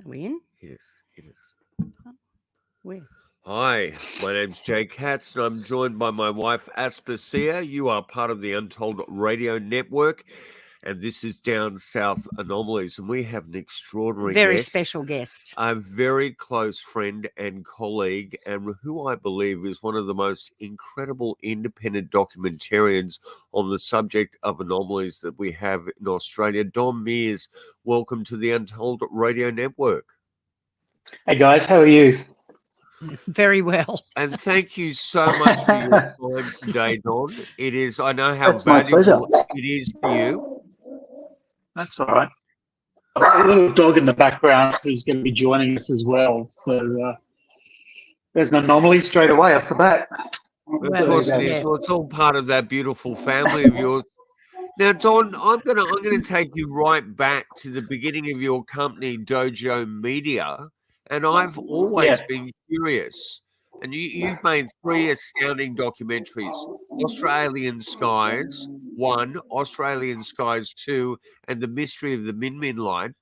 Are we in? It is. Where? Hi, my name's Jay Katz, and I'm joined by my wife, Aspasia. You are part of the Untold radio network, and this is Down South Anomalies, and we have an extraordinary Very guest, special guest. a very close friend and colleague, and who I believe is one of the most incredible independent documentarians on the subject of anomalies that we have in Australia. Don Meers, welcome to the Untold radio network. Hey guys, how are you? Very well. And thank you so much for your time today, Don. It is, I know how That's my pleasure. valuable it is for you. That's all right. I've got a little dog in the background who's going to be joining us as well. So there's an anomaly straight away off the bat. Of course it is. Well, it's all part of that beautiful family of yours. Now, Don, I'm gonna take you right back to the beginning of your company, Dojo Media, and I've always been curious. And you've made 3 astounding documentaries: Australian Skies 1, Australian Skies 2, and The Mystery of the Min Min Light.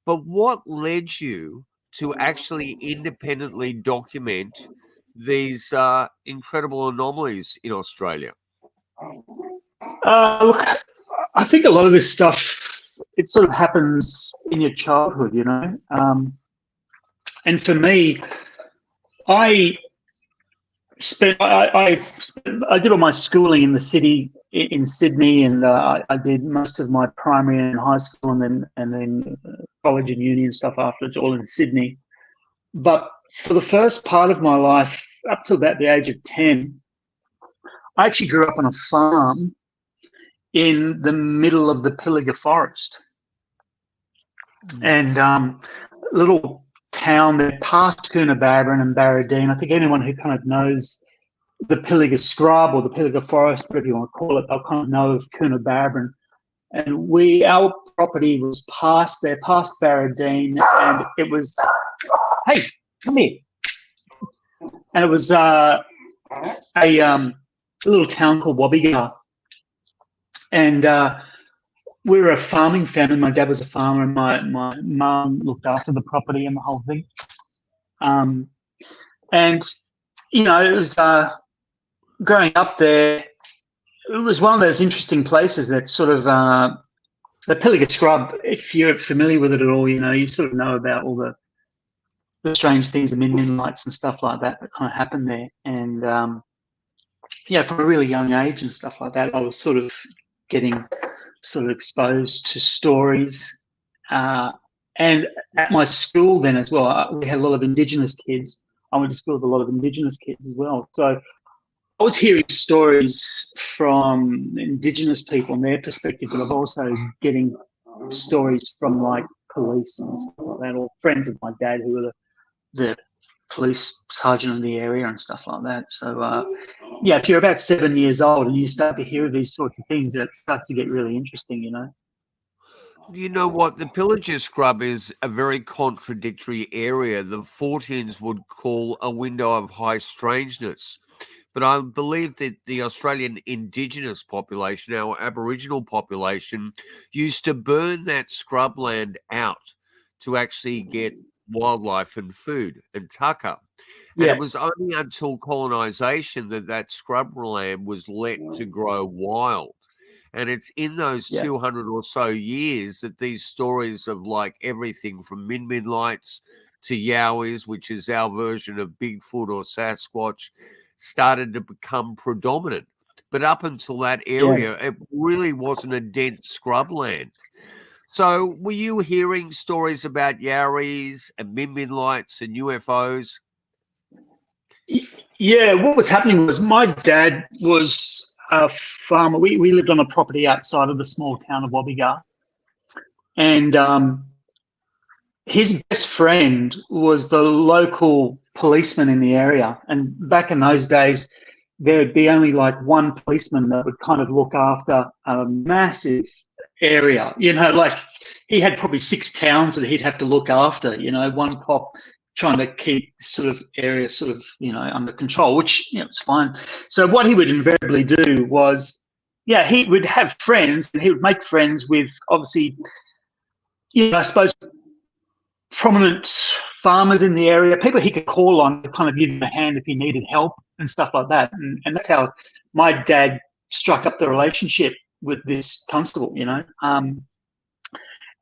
But what led you to actually independently document these incredible anomalies in Australia? Look, I think a lot of this stuff, it sort of happens in your childhood, you know. And for me, I did all my schooling in the city in Sydney, and I did most of my primary and high school, and then college and uni and stuff after. It's all in Sydney. But for the first part of my life, up to about the age of 10, I actually grew up on a farm in the middle of the Pilliga Forest, and little town there past Coonabarabran and Barradine. I think anyone who kind of knows the Pilliga Scrub or the Pilliga Forest, whatever you want to call it, they'll kind of know of Coonabarabran. And our property was past there, past Barradine, and it was, hey, come here. And it was a little town called Wobbegar. And we were a farming family. My dad was a farmer, and my mum looked after the property and the whole thing. And, you know, it was growing up there, it was one of those interesting places that sort of the Pilliga Scrub, if you're familiar with it at all, you know, you sort of know about all the strange things, the Min lights and stuff like that kind of happened there. And, yeah, from a really young age and stuff like that, I was sort of getting sort of exposed to stories. And at my school then as well, we had a lot of Indigenous kids. I went to school with a lot of Indigenous kids as well. So I was hearing stories from Indigenous people and their perspective, but I'm also getting stories from like police and stuff like that, or friends of my dad who were the police sergeant in the area and stuff like that. So yeah, if you're about 7 years old and you start to hear these sorts of things, it starts to get really interesting, you know. You know what? The Pilliga Scrub is a very contradictory area. The Forteans would call a window of high strangeness. But I believe that the Australian Indigenous population, our Aboriginal population, used to burn that scrubland out to actually get wildlife and food and tucker. And it was only until colonisation that scrubland was let to grow wild. And it's in those 200 or so years that these stories of like everything from Min Min lights to Yowies, which is our version of Bigfoot or Sasquatch, started to become predominant. But up until that area, it really wasn't a dense scrubland. So were you hearing stories about Yowies and Min Min lights and UFOs? Yeah, what was happening was my dad was a farmer. We lived on a property outside of the small town of Wobbegar. And his best friend was the local policeman in the area. And back in those days, there would be only like one policeman that would kind of look after a massive area. You know, like he had probably 6 towns that he'd have to look after, you know, one cop trying to keep this sort of area sort of, you know, under control, which, you know, it's fine. So what he would invariably do was, yeah, he would have friends and he would make friends with, obviously, you know, I suppose prominent farmers in the area, people he could call on to kind of give him a hand if he needed help and stuff like that. And that's how my dad struck up the relationship with this constable, you know. And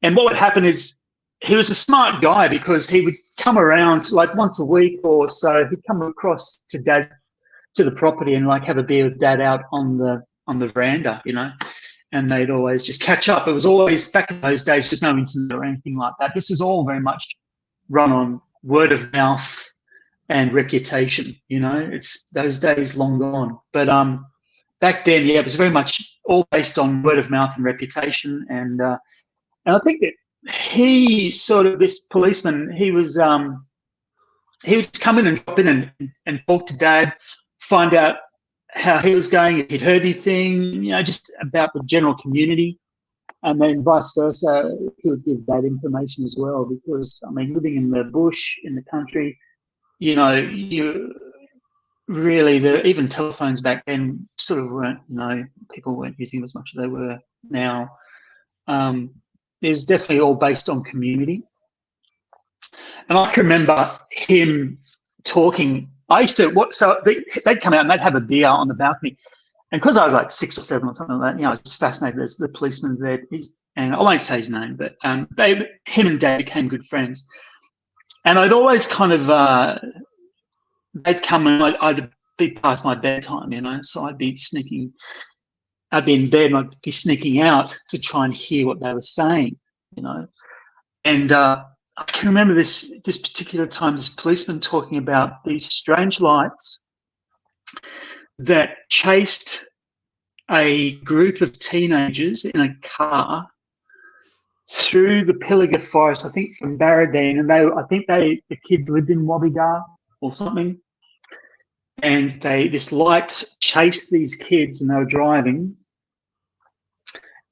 what would happen is he was a smart guy because he would come around like once a week or so. He'd come across to the property and like have a beer with dad out on the veranda, you know. And they'd always just catch up. It was always, back in those days, there's no internet or anything like that. This is all very much run on word of mouth and reputation, you know. It's those days long gone. But back then, yeah, it was very much all based on word of mouth and reputation. And I think that this policeman, he would come in and drop in and talk to dad, find out how he was going, if he'd heard anything, you know, just about the general community. And then vice versa, he would give dad information as well, because, I mean, living in the bush, in the country, you know, even telephones back then sort of weren't, you know, people weren't using them as much as they were now. It was definitely all based on community. And I can remember him talking. I used to, they'd come out and they'd have a beer on the balcony. And because I was like 6 or 7 or something like that, you know, I was just fascinated. There's the policeman's there. And I won't say his name, but him and Dad became good friends. And I'd always kind of, they'd come and I'd be past my bedtime, you know, so I'd be in bed and I'd be sneaking out to try and hear what they were saying, you know. And I can remember this particular time, this policeman talking about these strange lights that chased a group of teenagers in a car through the Pilliga Forest, I think from Barradine, and the kids lived in Wobbegar or something, and this light chased these kids, and they were driving,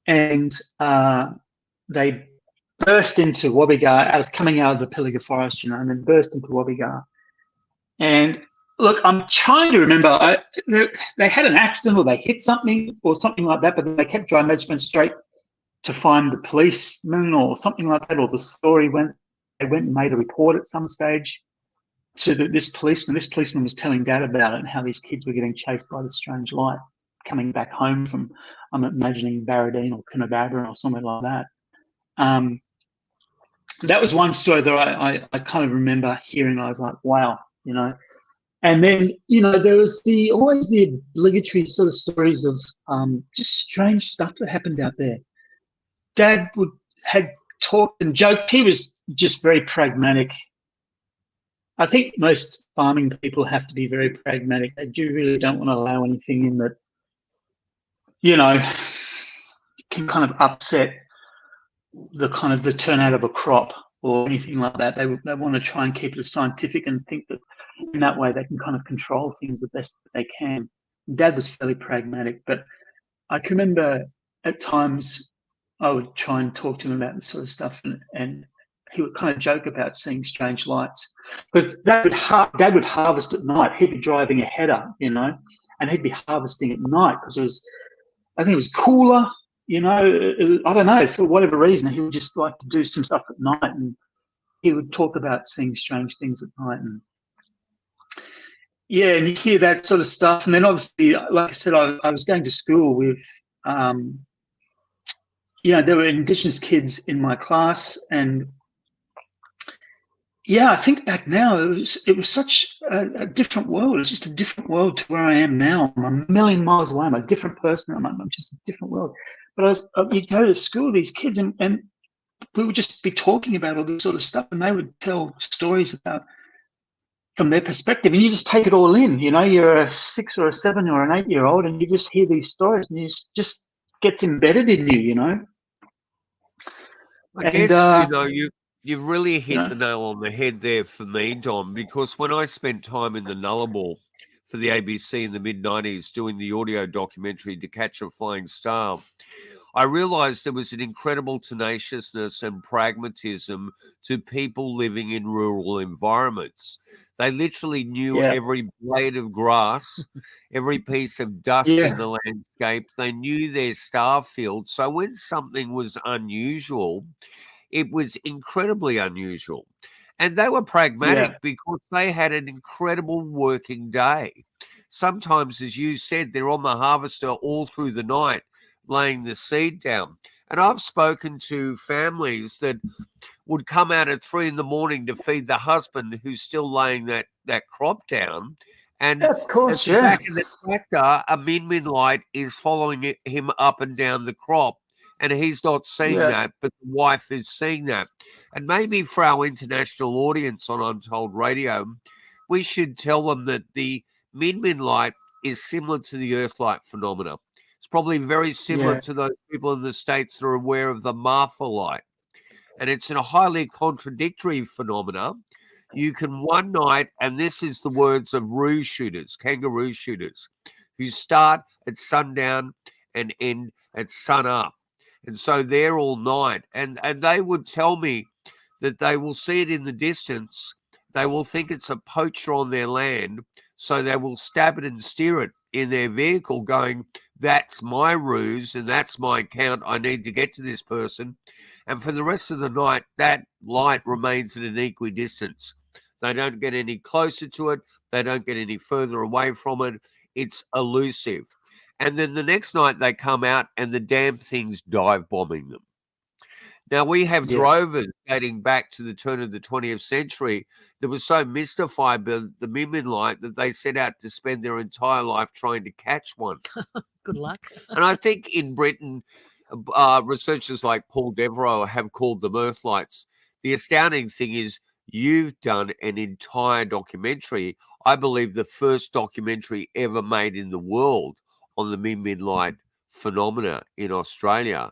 and they burst into Wobbegar, coming out of the Pilliga Forest, you know, and then burst into Wobbegar. And look, I'm trying to remember, they had an accident or they hit something or something like that, but they kept driving. They just went straight to find the policeman or something like that, or the story they went and made a report at some stage to this policeman. This policeman was telling Dad about it and how these kids were getting chased by the strange light coming back home from, I'm imagining, Barradine or Coonabarabran or somewhere like that. That was one story that I kind of remember hearing. I was like, wow, you know. And then, you know, there was always the obligatory sort of stories of just strange stuff that happened out there. Dad had talked and joked. He was just very pragmatic. I think most farming people have to be very pragmatic. They really don't want to allow anything in that, you know, can kind of upset the turnout of a crop or anything like that. They want to try and keep it scientific and think that in that way they can kind of control things the best that they can. Dad was fairly pragmatic, but I can remember at times I would try and talk to him about this sort of stuff, and he would kind of joke about seeing strange lights, because Dad would harvest at night. He'd be driving a header, you know, and he'd be harvesting at night because I think it was cooler. You know, I don't know, for whatever reason, he would just like to do some stuff at night, and he would talk about seeing strange things at night. And yeah, and you hear that sort of stuff. And then obviously, like I said, I was going to school with, you know, there were Indigenous kids in my class. And yeah, I think back now, it was such a different world. It's just a different world to where I am now. I'm a million miles away. I'm a different person. I'm just a different world. But you'd go to school, these kids, and we would just be talking about all this sort of stuff, and they would tell stories about from their perspective, and you just take it all in. You know, you're a 6 or a 7 or an 8-year-old, and you just hear these stories, and it just gets embedded in you. You know. I guess you know you've really hit the nail on the head there for me, Don, because when I spent time in the Nullarbor for the ABC in the mid-90s doing the audio documentary To Catch a Flying Star, I realized there was an incredible tenaciousness and pragmatism to people living in rural environments. They literally knew every blade of grass, every piece of dust in the landscape. They knew their star field. So when something was unusual, it was incredibly unusual. And they were pragmatic because they had an incredible working day. Sometimes, as you said, they're on the harvester all through the night, laying the seed down. And I've spoken to families that would come out at 3 a.m. to feed the husband who's still laying that crop down. And of course, at the back of the tractor, a min light is following him up and down the crop. And he's not seeing that, but the wife is seeing that. And maybe for our international audience on Untold Radio, we should tell them that the min light is similar to the Earth light phenomena. It's probably very similar to those people in the States that are aware of the Martha light. And it's a highly contradictory phenomena. You can one night, and this is the words of roo shooters, kangaroo shooters, who start at sundown and end at sun up. And so they're all night. And they would tell me that they will see it in the distance. They will think it's a poacher on their land. So they will stab it and steer it in their vehicle going, that's my ruse and that's my count. I need to get to this person. And for the rest of the night, that light remains at an equidistance. They don't get any closer to it. They don't get any further away from it. It's elusive. And then the next night they come out and the damn thing's dive bombing them. Now, we have drovers dating back to the turn of the 20th century that were so mystified by the Midland light that they set out to spend their entire life trying to catch one. Good luck. And I think in Britain, researchers like Paul Devereux have called them Earth lights. The astounding thing is you've done an entire documentary, I believe the first documentary ever made in the world on the Min light phenomena in Australia,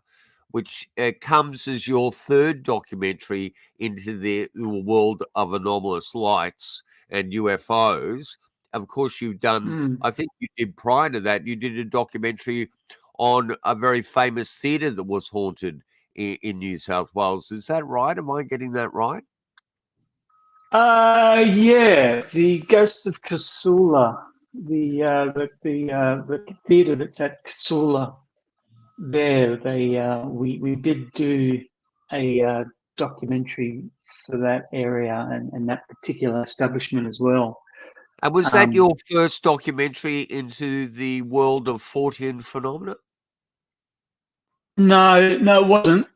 which comes as your third documentary into the world of anomalous lights and UFOs. Of course, you've done, I think you did prior to that, you did a documentary on a very famous theatre that was haunted in New South Wales. Is that right? Am I getting that right? Yeah, the Ghost of Casula, the theatre that's at Casula. There, we did do a documentary for that area and that particular establishment as well. And was that your first documentary into the world of Fortean phenomena? No, it wasn't.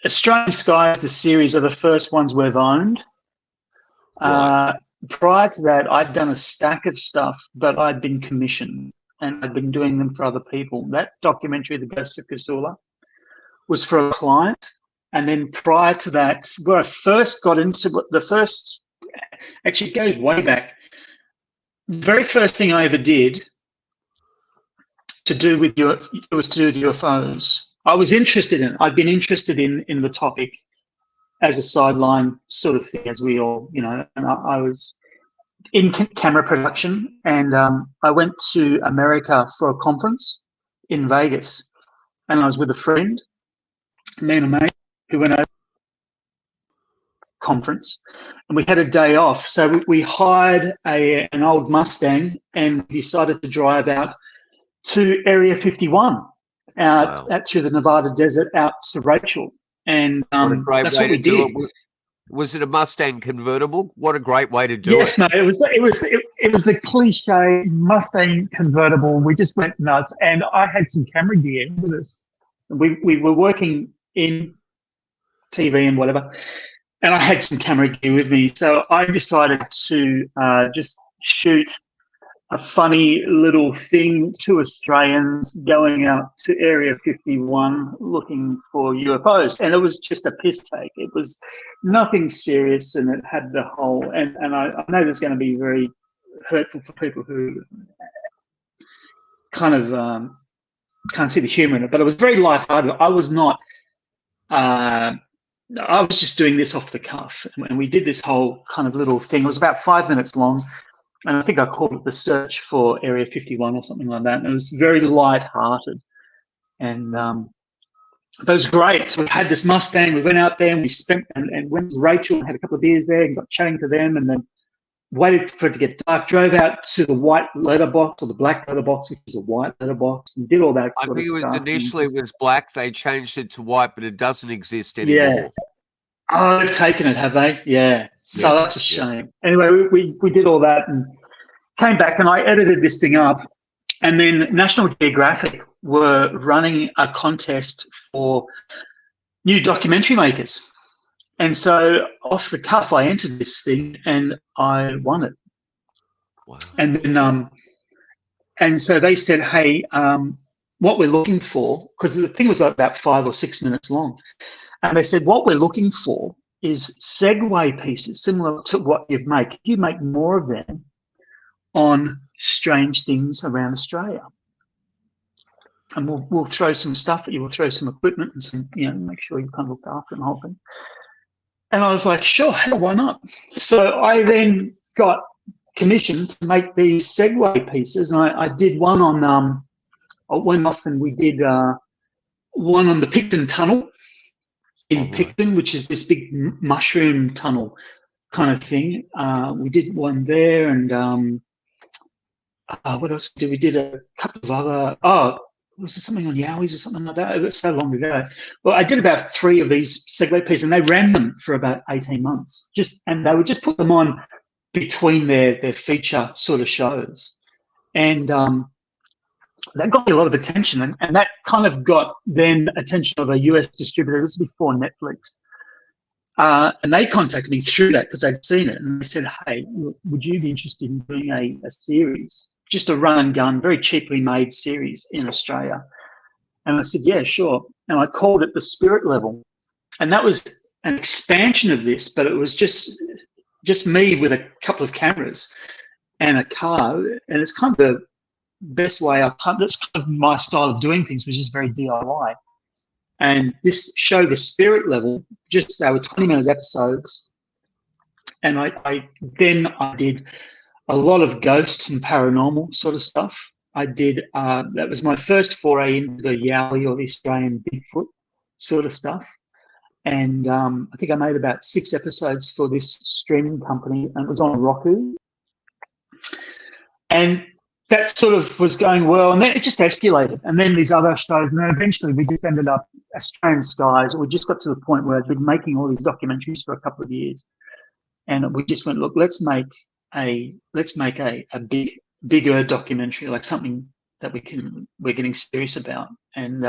Australien Skies, the series, are the first ones we've owned. Right. Prior to that, I'd done a stack of stuff, but I'd been commissioned and I'd been doing them for other people. That documentary, The Ghost of Casula, was for a client. And then prior to that, where I first got into the first, actually it goes way back. The very first thing I ever did to do with UFOs. I was interested in it. I'd been interested in the topic as a sideline sort of thing, as we all, and I was in camera production, and I went to America for a conference in Vegas, and I was with a friend, me and a mate, who went over conference, and we had a day off, so we hired an old Mustang and decided to drive out to Area 51, out through the Nevada desert, out to Rachel, and that's what we did. Was it a Mustang convertible? What a great way to do it! Yes, mate. It was the cliche Mustang convertible. We just went nuts, and I had some camera gear with us. We were working in TV and whatever, and I had some camera gear with me. So I decided to just shoot a funny little thing to Australians going out to Area 51 looking for UFOs. And it was just a piss take. It was nothing serious, and it had the whole, and I know this is going to be very hurtful for people who kind of can't see the humor in it, but it was very lighthearted. I was not, I was just doing this off the cuff, and we did this whole kind of little thing. It was about 5 minutes long. And I think I called it The Search for Area 51 or something like that. And it was very light-hearted. And but it was great. So we had this Mustang. We went out there and we spent and went to Rachel and had a couple of beers there and got chatting to them. And then waited for it to get dark, drove out to the white letterbox or the black letterbox, which is a white letterbox, and did all that I sort think of it was stuff. initially it was black. They changed it to white, but it doesn't exist Yeah. anymore. Oh, they've taken it, have they? Yeah. So Yeah, that's a shame. Anyway, we did all that and came back, and I edited this thing up. And then National Geographic were running a contest for new documentary makers. And so off the cuff, I entered this thing and I won it. Wow. And then, and so they said, hey, what we're looking for, because the thing was like about 5 or 6 minutes long. And they said, what we're looking for is segue pieces similar to what you've made. You make more of them on strange things around Australia. And we'll throw some stuff at you. We'll throw some equipment and some, make sure you kind of look after the whole thing. And I was like, sure, hell, why not? So I then got commissioned to make these segue pieces. And I did one on, I went off and we did one on the Picton Tunnel in Picton, which is this big mushroom tunnel kind of thing. We did one there, and what else did we did? A couple of other. Was there something on Yowies or something like that? It was so long ago. Well, I did about 3 of these segue pieces, and they ran them for about 18 months. And they would just put them on between their feature sort of shows, and that got me a lot of attention, and that kind of got then attention of a US distributor. This was before Netflix. And they contacted me through that because they'd seen it, and they said, hey, would you be interested in doing a series, just a run and gun, very cheaply made series in Australia? And I said, yeah, sure. And I called it The Spirit Level. And that was an expansion of this, but it was just me with a couple of cameras and a car. And it's kind of the best way that's kind of my style of doing things, which is very DIY. And this show, The Spirit Level, they were 20-minute episodes. And I did a lot of ghost and paranormal sort of stuff. I did, that was my first foray into the Yowie or the Australian Bigfoot sort of stuff. And I think I made about 6 episodes for this streaming company, and it was on Roku. And that sort of was going well, and then it just escalated. And then these other shows, and then eventually we just ended up Australian Skies. We just got to the point where I'd been making all these documentaries for a couple of years, and we just went, look, let's make a bigger documentary, like something that we're getting serious about, and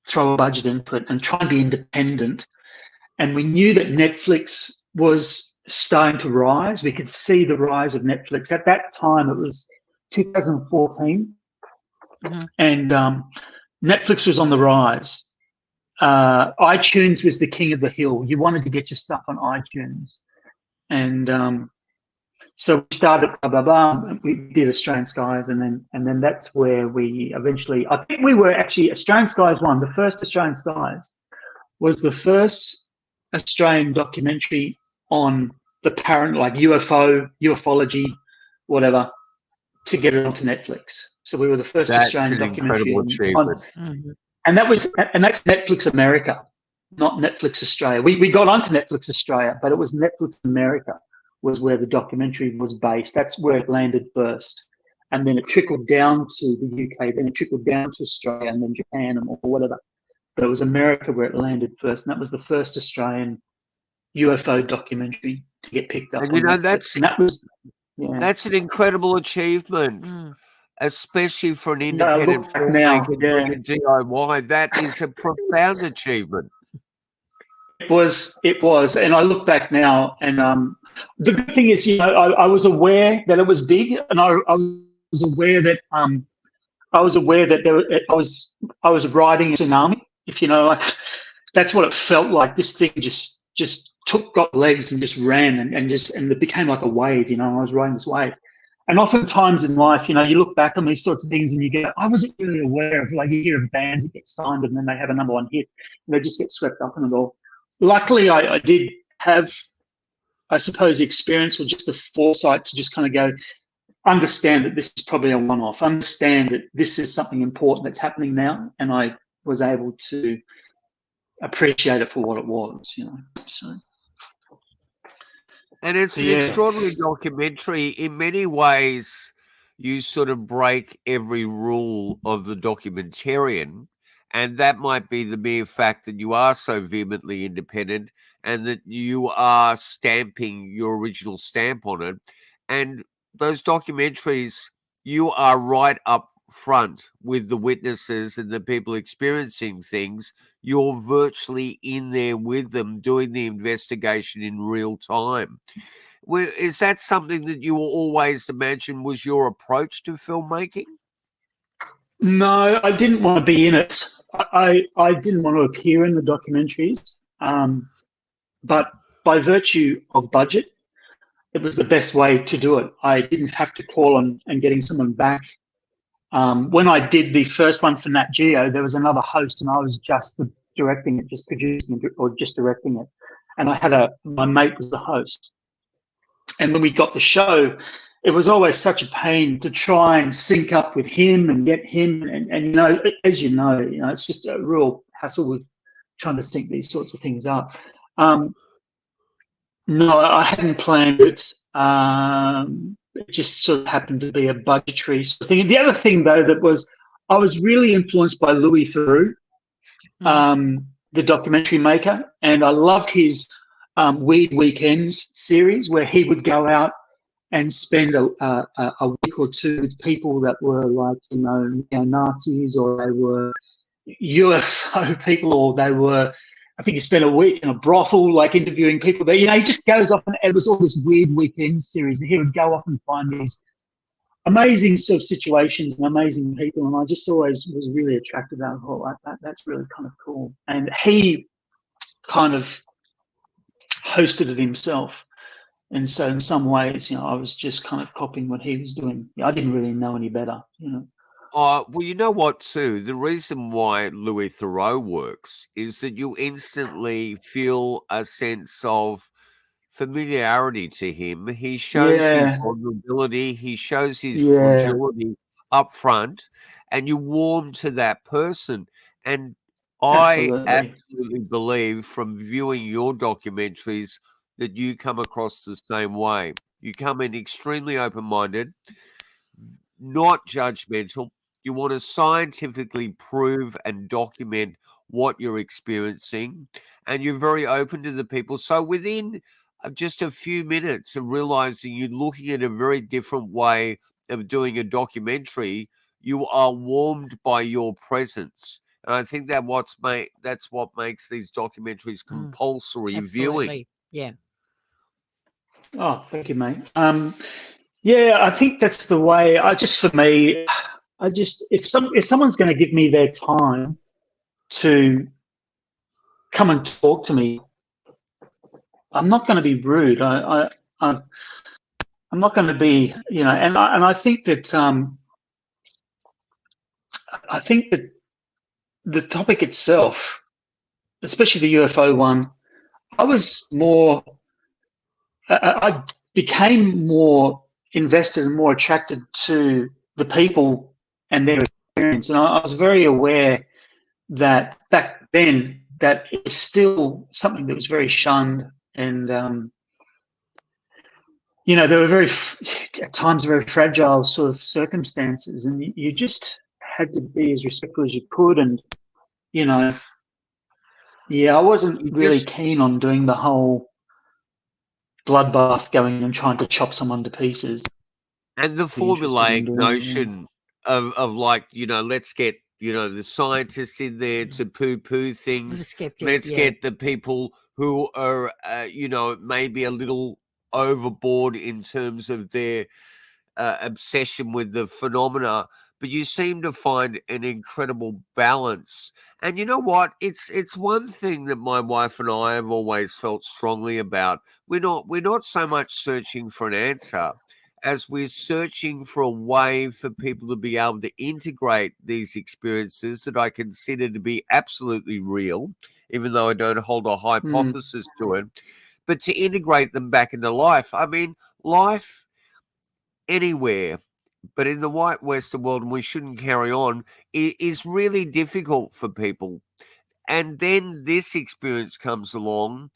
throw a budget into it and try and be independent. And we knew that Netflix was starting to rise. We could see the rise of Netflix. At that time, it was 2014, and Netflix was on the rise. iTunes was the king of the hill. You wanted to get your stuff on iTunes, and so we started we did Australian Skies, and then that's where we eventually, I think we were actually Australian Skies 1. The first Australian Skies was the first Australian documentary on the like ufology, whatever, to get it onto Netflix. So we were the first Australian documentary on, and that's Netflix America, not Netflix Australia. We got onto Netflix Australia, but it was Netflix America was where the documentary was based. That's where it landed first, and then it trickled down to the UK, then it trickled down to Australia, and then Japan, or whatever. But it was America where it landed first, and that was the first Australian UFO documentary to get picked up. And that's an incredible achievement, especially for an independent filmmaker doing a DIY. That is a profound achievement. It was, and I look back now, and the good thing is, I was aware that it was big, and I was aware that I was riding a tsunami. If you know, like, that's what it felt like. This thing just got legs and just ran, and it became like a wave. I was riding this wave. And oftentimes in life, you look back on these sorts of things and you go, I wasn't really aware of, like, you hear of bands that get signed and then they have a #1 hit and they just get swept up in it all. Luckily, I did have, I suppose, the experience or just the foresight to just kind of go, understand that this is probably a one-off, understand that this is something important that's happening now, and I was able to appreciate it for what it was, So. And it's an Yeah. extraordinary documentary. In many ways, you sort of break every rule of the documentarian. And that might be the mere fact that you are so vehemently independent and that you are stamping your original stamp on it. And those documentaries, you are right up front with the witnesses and the people experiencing things. You're virtually in there with them doing the investigation in real time. Is that something that you always imagined was your approach to filmmaking? No, I didn't want to be in it. I didn't want to appear in the documentaries. But by virtue of budget, it was the best way to do it. I didn't have to call on and getting someone back. When I did the first one for Nat Geo, there was another host, and I was just directing it, just producing it, or just directing it. And I had my mate was the host. And when we got the show, it was always such a pain to try and sync up with him and get him. And you know, as you know, it's just a real hassle with trying to sync these sorts of things up. No, I hadn't planned it. It just sort of happened to be a budgetary sort of thing. The other thing, though, I was really influenced by Louis Theroux, the documentary maker, and I loved his Weird Weekends series, where he would go out and spend a week or two with people that were like, Nazis, or they were UFO people, or they were, I think he spent a week in a brothel, like interviewing people there. He just goes off, and it was all this Weird Weekend series. And he would go off and find these amazing sort of situations and amazing people. And I just always was really attracted to that. I thought, that's really kind of cool. And he kind of hosted it himself. And so in some ways, I was just kind of copying what he was doing. I didn't really know any better. Well, you know what, too? The reason why Louis Theroux works is that you instantly feel a sense of familiarity to him. He shows his vulnerability, he shows his fragility up front, and you warm to that person. And I absolutely believe from viewing your documentaries that you come across the same way. You come in extremely open-minded, not judgmental. You want to scientifically prove and document what you're experiencing, and you're very open to the people. So within just a few minutes of realizing you're looking at a very different way of doing a documentary, you are warmed by your presence. And I think that's what makes these documentaries compulsory viewing. Yeah. Oh, thank you, mate. Yeah, I think that's the way. For me, if someone's going to give me their time to come and talk to me, I'm not going to be rude. I'm not going to be, and I think that the topic itself, especially the UFO one, I became more invested and more attracted to the people and their experience. And I was very aware that back then that it was still something that was very shunned, and there were at times very fragile sort of circumstances, and you just had to be as respectful as you could. And I wasn't really keen on doing the whole bloodbath, going and trying to chop someone to pieces. And the formulaic notion of like, let's get, the scientists in there to poo-poo things. Let's get the people who are, maybe a little overboard in terms of their obsession with the phenomena. But you seem to find an incredible balance. And you know what? It's one thing that my wife and I have always felt strongly about. We're not so much searching for an answer as we're searching for a way for people to be able to integrate these experiences that I consider to be absolutely real, even though I don't hold a hypothesis to it, but to integrate them back into life. I mean, life anywhere, but in the white Western world, and we shouldn't carry on, is really difficult for people. And then this experience comes along,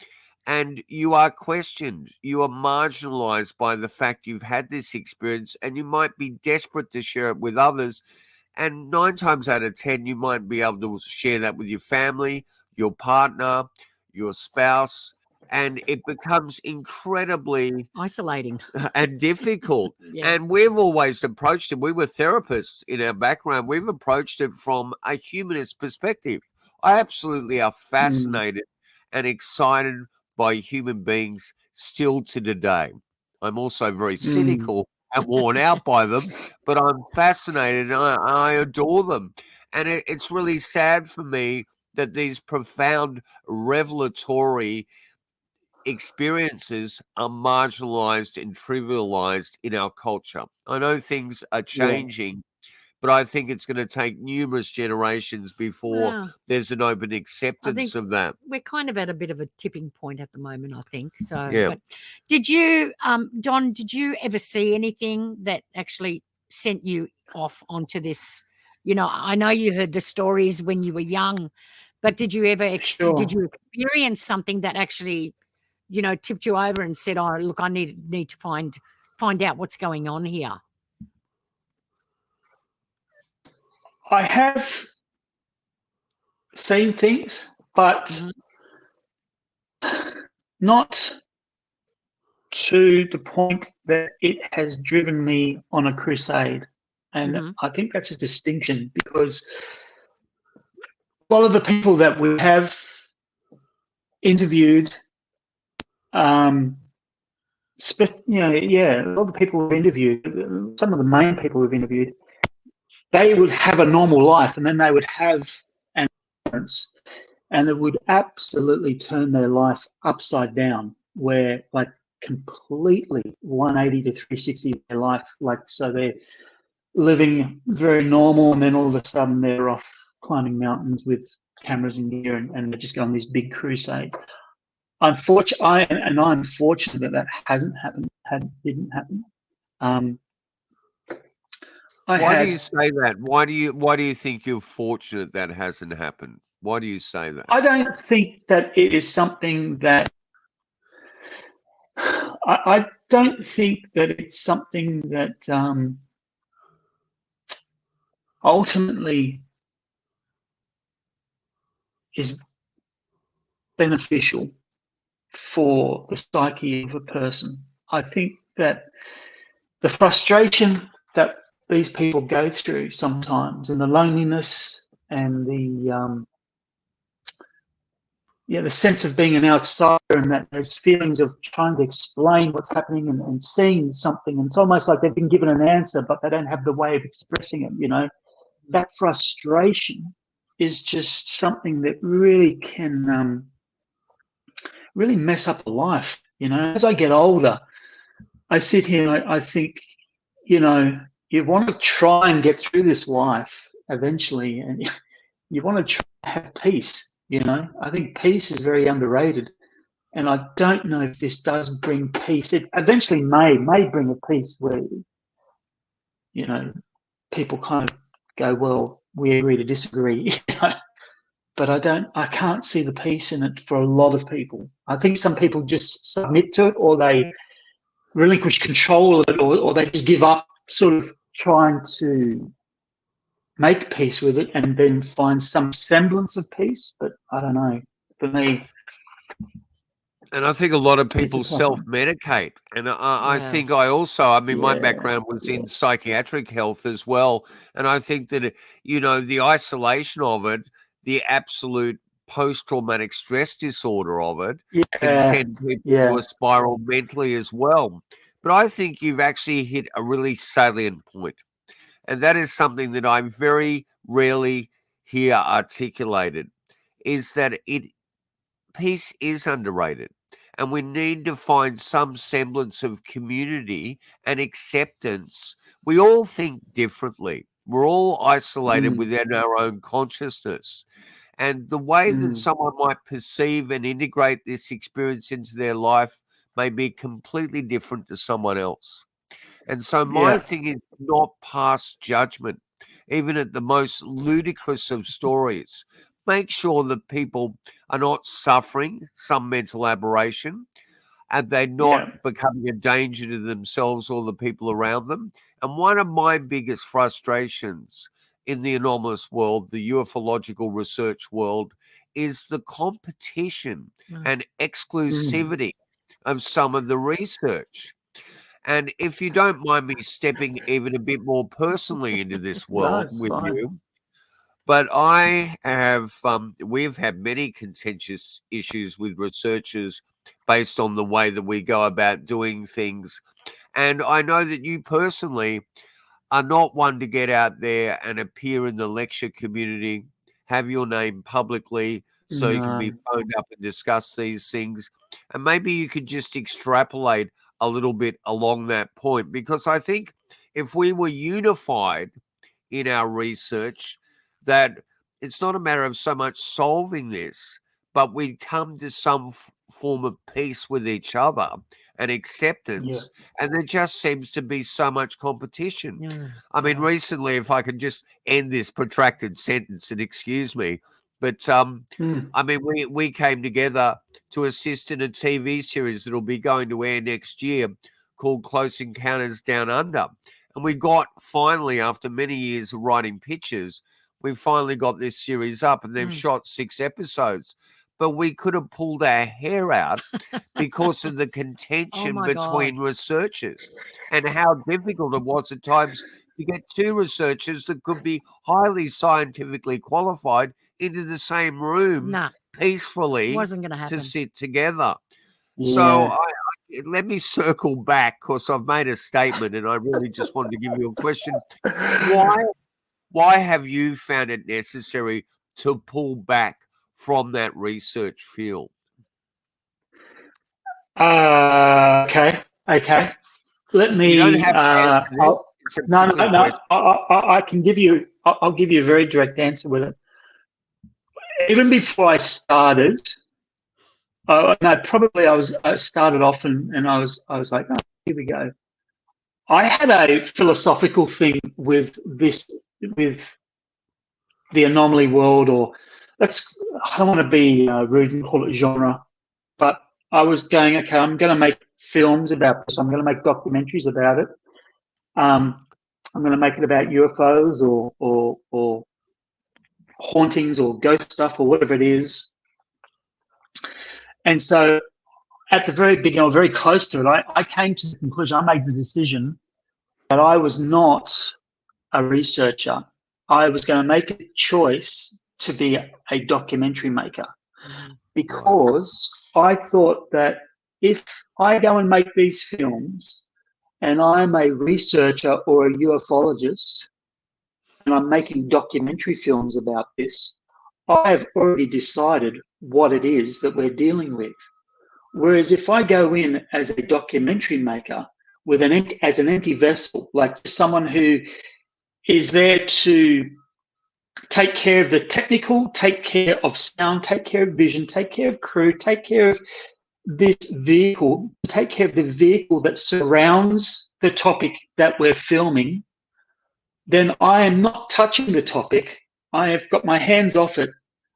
and you are questioned. You are marginalized by the fact you've had this experience, and you might be desperate to share it with others. And 9 times out of 10, you might be able to share that with your family, your partner, your spouse, and it becomes incredibly Isolating. and difficult. Yeah. And we've always approached it. We were therapists in our background. We've approached it from a humanist perspective. I absolutely are fascinated and excited by human beings still to today. I'm also very cynical and worn out by them, but I'm fascinated and I adore them. And it's really sad for me that these profound revelatory experiences are marginalized and trivialized in our culture. I know things are changing, but I think it's going to take numerous generations before Well, there's an open acceptance of that. we're kind of at a bit of a tipping point at the moment, I think. So, Yeah. but did you, Don, did you ever see anything that actually sent you off onto this? You know, I know you heard the stories when you were young, but did you ever, Sure. did you experience something that actually, you know, tipped you over and said, "Oh, look, I need to find out what's going on here"? I have seen things, but not to the point that it has driven me on a crusade. And I think that's a distinction, because a lot of the people that we have interviewed, a lot of the people we've interviewed, some of the main people we've interviewed, they would have a normal life, and then they would have an experience, and it would absolutely turn their life upside down, where like completely 180 to 360 of their life, like, so they're living very normal, and then all of a sudden they're off climbing mountains with cameras and gear, and they're just going on these big crusades. I'm fortunate that hasn't happened. Didn't happen. Why do you say that? Why do you think you're fortunate that hasn't happened? Why do you say that? I don't think that it is something that I don't think that it's something that ultimately is beneficial for the psyche of a person. I think that the frustration that these people go through sometimes, and the loneliness, and the sense of being an outsider, and that those feelings of trying to explain what's happening, and seeing something, and it's almost like they've been given an answer, but they don't have the way of expressing it, you know. That frustration is just something that really can really mess up a life, you know. As I get older, I sit here and I think, you know, you want to try and get through this life eventually, and you want to try to have peace, you know. I think peace is very underrated, and I don't know if this does bring peace. It eventually may bring a peace where, you know, people kind of go, well, we agree to disagree, you know? But I can't see the peace in it for a lot of people. I think some people just submit to it, or they relinquish control of it, or they just give up sort of trying to make peace with it, and then find some semblance of peace. But I don't know. For me, and I think a lot of it's a people tough one. self-medicate. And I think I mean, my background was in psychiatric health as well. And I think that, you know, the isolation of it, the absolute post-traumatic stress disorder of it can send people to a spiral mentally as well. But I think you've actually hit a really salient point. And that is something that I very rarely hear articulated, is that peace is underrated. And we need to find some semblance of community and acceptance. We all think differently. We're all isolated within our own consciousness. And the way that someone might perceive and integrate this experience into their life may be completely different to someone else. And so my thing is not pass judgment, even at the most ludicrous of stories, make sure that people are not suffering some mental aberration and they're not becoming a danger to themselves or the people around them. And one of my biggest frustrations in the anomalous world, the ufological research world, is the competition and exclusivity of some of the research. And if you don't mind me stepping even a bit more personally into this world with you, but I have, we've had many contentious issues with researchers based on the way that we go about doing things. And I know that you personally are not one to get out there and appear in the lecture community, have your name publicly so you can be phoned up and discuss these things. And maybe you could just extrapolate a little bit along that point, because I think if we were unified in our research, that it's not a matter of so much solving this, but we'd come to some form of peace with each other and acceptance. And there just seems to be so much competition. I mean, recently, if I could just end this protracted sentence and excuse me, but I mean, we came together to assist in a TV series that'll be going to air next year called Close Encounters Down Under. And we got finally, after many years of writing pictures, we finally got this series up, and they've shot 6 episodes. But we could have pulled our hair out because of the contention between researchers and how difficult it was at times to get 2 researchers that could be highly scientifically qualified into the same room peacefully to sit together. So let me circle back, because I've made a statement and I really just wanted to give you a question. Why have you found it necessary to pull back from that research field? Okay. Let me. You don't have to answer no. I can give you. I'll give you a very direct answer with it. Even before I started, I started off and I was like, oh, here we go. I had a philosophical thing with the anomaly world, or I don't want to be rude and call it genre, but I was going, okay, I'm going to make films about this. I'm going to make documentaries about it. I'm going to make it about UFOs or hauntings or ghost stuff or whatever it is. And so at the very beginning, or very close to it, I came to the conclusion, I made the decision that I was not a researcher. I was going to make a choice to be a documentary maker, because I thought that if I go and make these films and I'm a researcher or a ufologist and I'm making documentary films about this, I have already decided what it is that we're dealing with. Whereas if I go in as a documentary maker with as an empty vessel, like someone who is there to take care of the technical, take care of sound, take care of vision, take care of crew, take care of this vehicle, take care of the vehicle that surrounds the topic that we're filming, then I am not touching the topic. I have got my hands off it.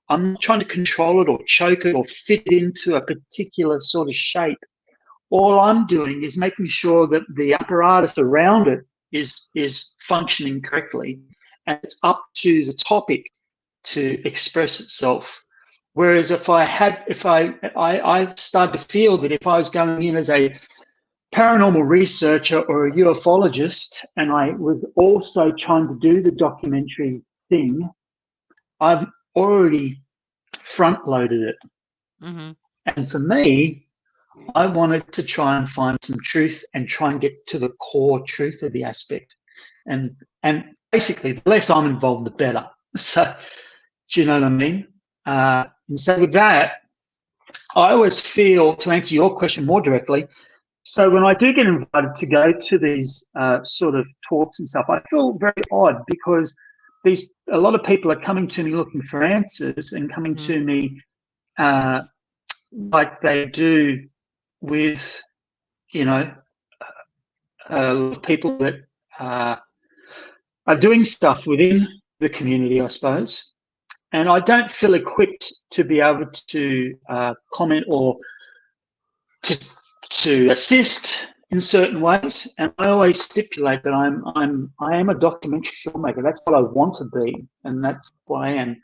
I'm not trying to control it or choke it or fit it into a particular sort of shape. All I'm doing is making sure that the apparatus around it is functioning correctly, and it's up to the topic to express itself. Whereas if I started to feel that if I was going in as a paranormal researcher or a ufologist, and I was also trying to do the documentary thing, I've already front-loaded it. And for me, I wanted to try and find some truth and try and get to the core truth of the aspect. And basically, the less I'm involved, the better. So, do you know what I mean? And so with that, I always feel, to answer your question more directly, so when I do get invited to go to these sort of talks and stuff, I feel very odd, because a lot of people are coming to me looking for answers and coming to me like they do with, a lot of people that are doing stuff within the community, I suppose. and I don't feel equipped to be able to comment or to assist in certain ways. And I always stipulate that I am a documentary filmmaker. That's what I want to be, and that's what I am.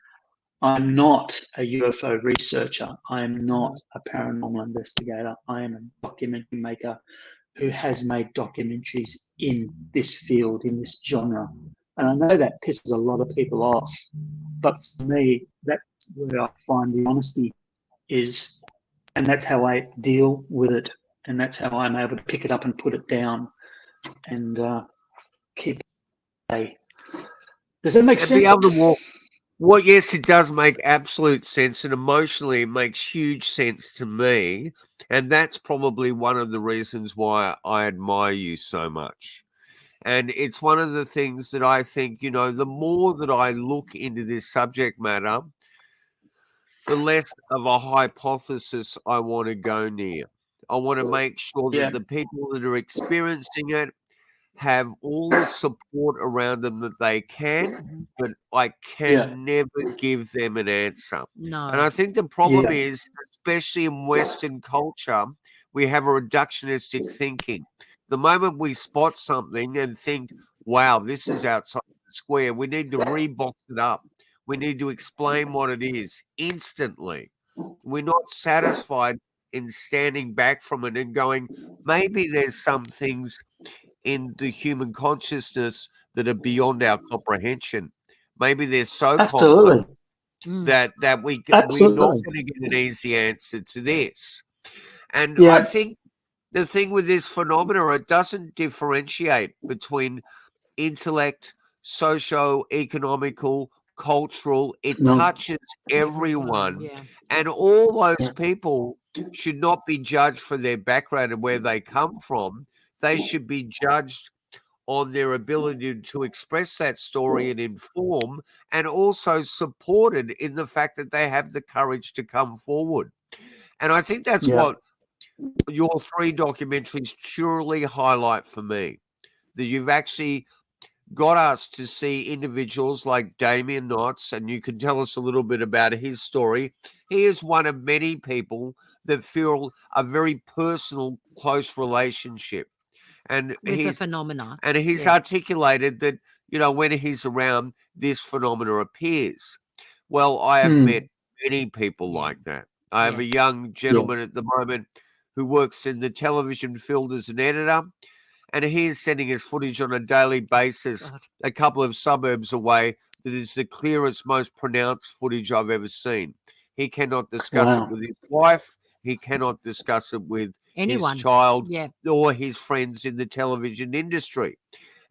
I'm not a UFO researcher. I am not a paranormal investigator. I am a documentary maker who has made documentaries in this field, in this genre. And I know that pisses a lot of people off, but for me, that's where I find the honesty is, and that's how I deal with it, and that's how I'm able to pick it up and put it down and keep it. Does that make sense? Be able to walk. Well, yes, it does make absolute sense, and emotionally it makes huge sense to me. And that's probably one of the reasons why I admire you so much. And it's one of the things that I think, the more that I look into this subject matter, the less of a hypothesis I want to go near. I want to make sure that the people that are experiencing it have all the support around them that they can, but I can never give them an answer. No. And I think the problem is, especially in Western culture, we have a reductionistic thinking. The moment we spot something and think, wow, this is outside the square, we need to rebox it up. We need to explain what it is instantly. We're not satisfied in standing back from it and going, maybe there's some things in the human consciousness that are beyond our comprehension. Maybe they're so complex that we're not going to get an easy answer to this. And I think the thing with this phenomena, it doesn't differentiate between intellect, socio-economical, cultural. It touches everyone. And all those people should not be judged for their background and where they come from. They should be judged on their ability to express that story and inform, and also supported in the fact that they have the courage to come forward. And I think that's what your 3 documentaries truly highlight for me, that you've actually got us to see individuals like Damien Knotts, and you can tell us a little bit about his story. He is one of many people that feel a very personal, close relationship. And with the phenomena. And he's articulated that, when he's around, this phenomena appears. Well, I have met many people like that. I have a young gentleman at the moment who works in the television field as an editor, and he is sending us footage on a daily basis, a couple of suburbs away, that is the clearest, most pronounced footage I've ever seen. He cannot discuss it with his wife. He cannot discuss it with his child or his friends in the television industry.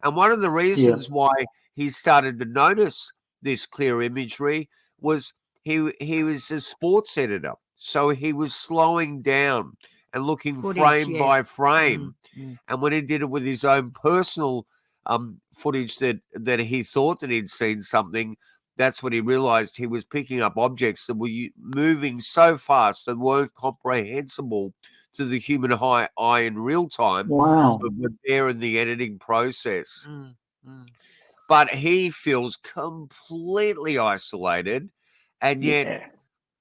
And one of the reasons why he started to notice this clear imagery was he was a sports editor. So he was slowing down and looking frame by frame. And when he did it with his own personal footage that he thought that he'd seen something, that's when he realized he was picking up objects that were moving so fast and weren't comprehensible to the human eye in real time, but were there in the editing process. But he feels completely isolated, and yet,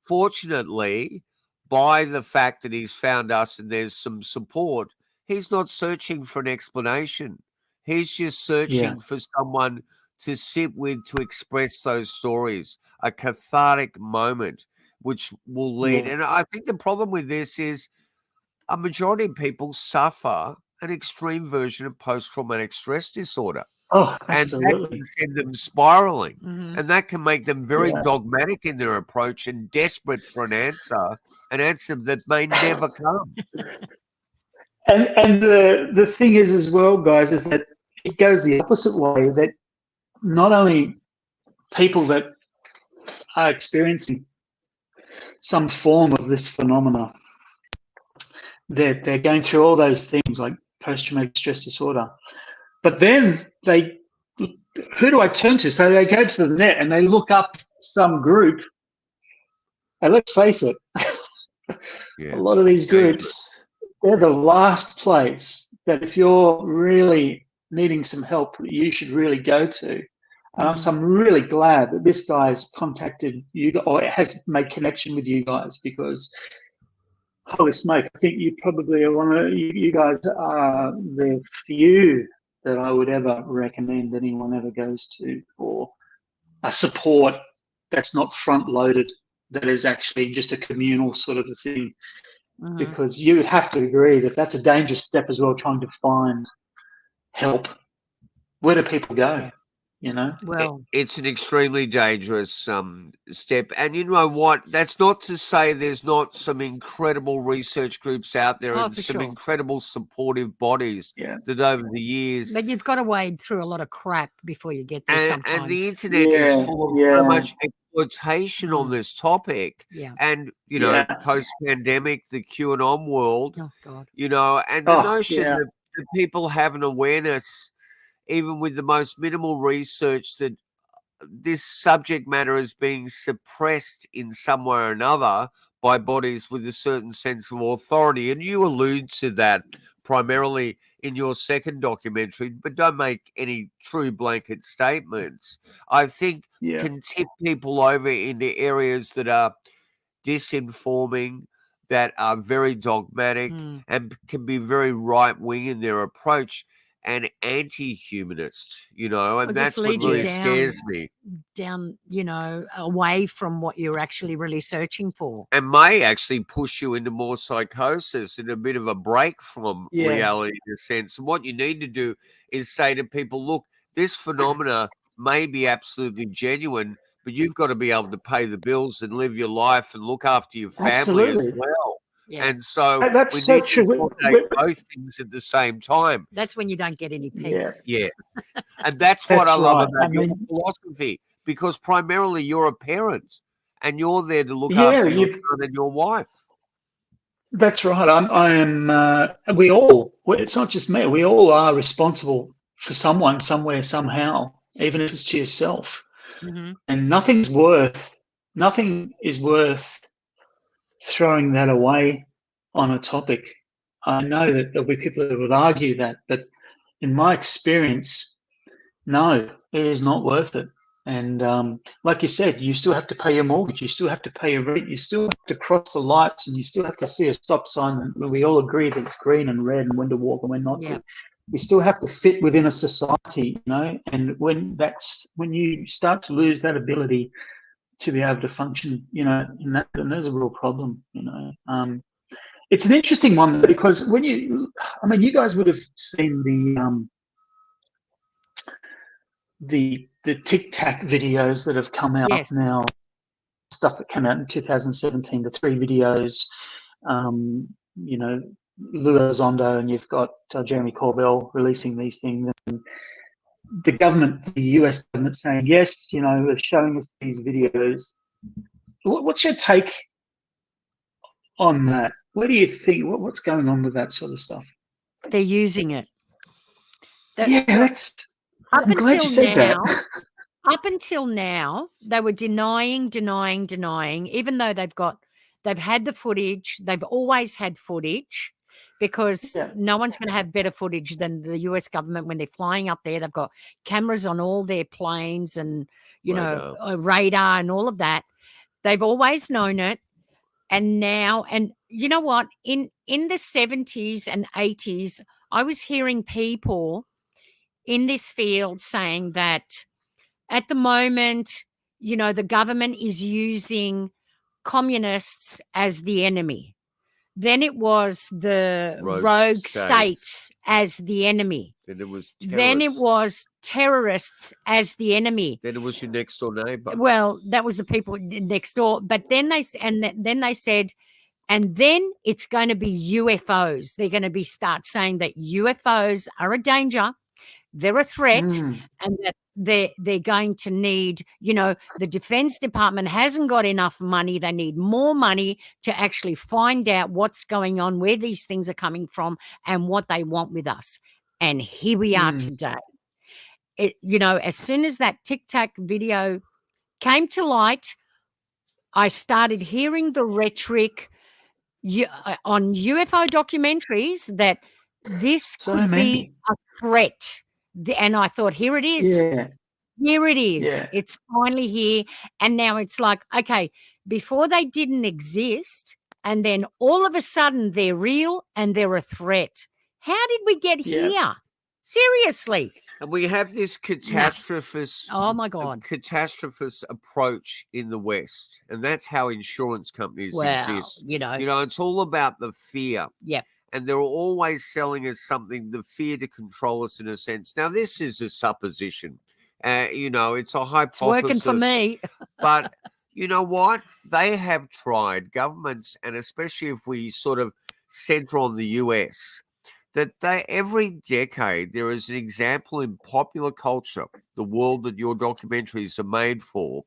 fortunately, by the fact that he's found us and there's some support, he's not searching for an explanation. He's just searching for someone to sit with, to express those stories, a cathartic moment, which will lead. And I think the problem with this is a majority of people suffer an extreme version of post-traumatic stress disorder. Oh, and that can send them spiraling. And that can make them very dogmatic in their approach and desperate for an answer that may never come. And the thing is as well, guys, is that it goes the opposite way, that not only people that are experiencing some form of this phenomena, they're going through all those things like post-traumatic stress disorder, but then who do I turn to? So they go to the net and they look up some group, and let's face it, a lot of these groups, they're the last place that if you're really needing some help, you should really go to. So I'm really glad that this guy's contacted you or has made connection with you guys, because holy smoke, I think you probably are you guys are the few that I would ever recommend anyone ever goes to for a support that's not front loaded, that is actually just a communal sort of a thing. Because you would have to agree that that's a dangerous step as well, trying to find help. Where do people go? You know, Well, it's an extremely dangerous step. And you know what? That's not to say there's not some incredible research groups out there and for some sure. incredible supportive bodies Yeah. that over the years. But you've got to wade through a lot of crap before you get there sometimes. And the internet is full of so much exploitation on this topic. Yeah. And, you know, post-pandemic, the QAnon world, Oh, God. you know, and the notion that people have an awareness, even with the most minimal research, that this subject matter is being suppressed in some way or another by bodies with a certain sense of authority. And you allude to that primarily in your second documentary, but don't make any true blanket statements. I think can tip people over into areas that are disinforming, that are very dogmatic, and can be very right-wing in their approach and anti-humanist, you know, and that's what really scares me. Down, you know, away from what you're actually really searching for. And may actually push you into more psychosis and a bit of a break from reality in a sense. And what you need to do is say to people, look, this phenomena may be absolutely genuine, but you've got to be able to pay the bills and live your life and look after your family as well. Yeah. And so that's we so need true. to coordinate both things at the same time. That's when you don't get any peace. Yeah. And that's what I love about your philosophy, because primarily you're a parent and you're there to look after your son and your wife. That's right. I am. We all. It's not just me. We all are responsible for someone, somewhere, somehow, even if it's to yourself. And nothing is worth throwing that away on a topic. I know that there'll be people that would argue that, but in my experience, no, it is not worth it. And like you said, you still have to pay your mortgage, you still have to pay your rent, you still have to cross the lights, and you still have to see a stop sign where we all agree that it's green and red and when to walk and when not to. We still have to fit within a society, you know, and when you start to lose that ability to be able to function, you know, in that, then there's a real problem, you know. It's an interesting one because you guys would have seen the Tic Tac videos that have come out now, stuff that came out in 2017, the 3 videos, you know, Lou Elizondo, and you've got Jeremy Corbell releasing these things. And the government, the US government, saying, yes, you know, they're showing us these videos. What's your take on that? What do you think? What's going on with that sort of stuff? They're using it. That's. I'm glad you said that. Up until now, they were denying, even though they've had the footage. They've always had footage, because no one's going to have better footage than the US government when they're flying up there. They've got cameras on all their planes and, you know, radar and all of that. They've always known it. And now, and you know what, in the 70s and 80s, I was hearing people in this field saying that at the moment, you know, the government is using communists as the enemy. Then it was the rogue states as the enemy. Then it was terrorists as the enemy. Then it was your next door neighbor. Well, that was the people next door. But then they said, and then it's going to be UFOs. They're going to start saying that UFOs are a danger. They're a threat, and that they're going to need, you know, the Defense Department hasn't got enough money. They need more money to actually find out what's going on, where these things are coming from, and what they want with us. And here we are today. You know, as soon as that Tic Tac video came to light, I started hearing the rhetoric on UFO documentaries that this could be a threat. And I thought, here it is. Here it is. Yeah. It's finally here. And now it's like, okay, before they didn't exist, and then all of a sudden they're real and they're a threat. How did we get Yeah. here? Seriously. And we have this catastrophist, Oh my God. catastrophist approach in the West, and that's how insurance companies Well, exist. you know. You know, it's all about the fear. Yep. And they're always selling us something, the fear to control us in a sense. Now, this is a supposition. You know, it's a hypothesis. It's working for me. But you know what? They have tried, governments, and especially if we sort of center on the US, that they every decade there is an example in popular culture, the world that your documentaries are made for,